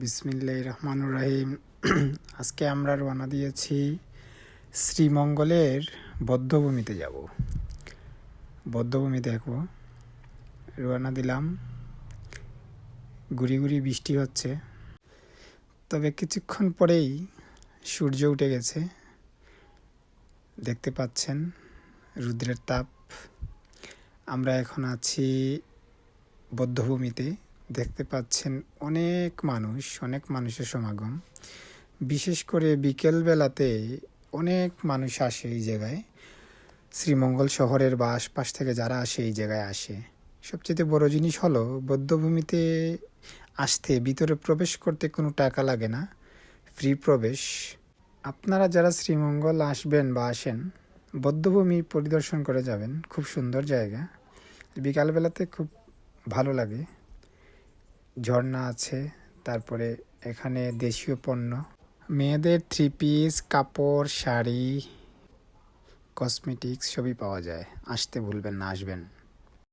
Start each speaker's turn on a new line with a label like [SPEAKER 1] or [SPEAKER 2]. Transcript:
[SPEAKER 1] বিসমিল্লাহির রহমানির রহিম। আজকে আমরা রওনা দিয়েছি শ্রীমঙ্গলের বধ্যভূমিতে যাব, বধ্যভূমি দেখব। রওনা দিলাম, গুড়ি গুড়ি বৃষ্টি হচ্ছে, তবে কিছুক্ষণ পরেই সূর্য উঠে গেছে। দেখতে পাচ্ছেন রৌদ্রের তাপ। আমরা এখন আছি বধ্যভূমিতে। দেখতে পাচ্ছেন অনেক মানুষের সমাগম। বিশেষ করে বিকেলবেলাতে অনেক মানুষ আসে এই জায়গায়। শ্রীমঙ্গল শহরের বা আশপাশ থেকে যারা আসে এই জায়গায় আসে। সবচেয়ে বড় জিনিস হলো বধ্যভূমিতে আসতে, ভিতরে প্রবেশ করতে কোনো টাকা লাগে না, ফ্রি প্রবেশ। আপনারা যারা শ্রীমঙ্গল আসবেন বা আসেন, বধ্যভূমি পরিদর্শন করে যাবেন। খুব সুন্দর জায়গা, বিকালবেলাতে খুব ভালো লাগে। ঝর্ণা আছে, তারপরে এখানে দেশীয় পণ্য, মেয়েদের থ্রি পিস, কাপড়, শাড়ি, কসমেটিক্স সবই পাওয়া যায়। আসতে ভুলবেন না, আসবেন।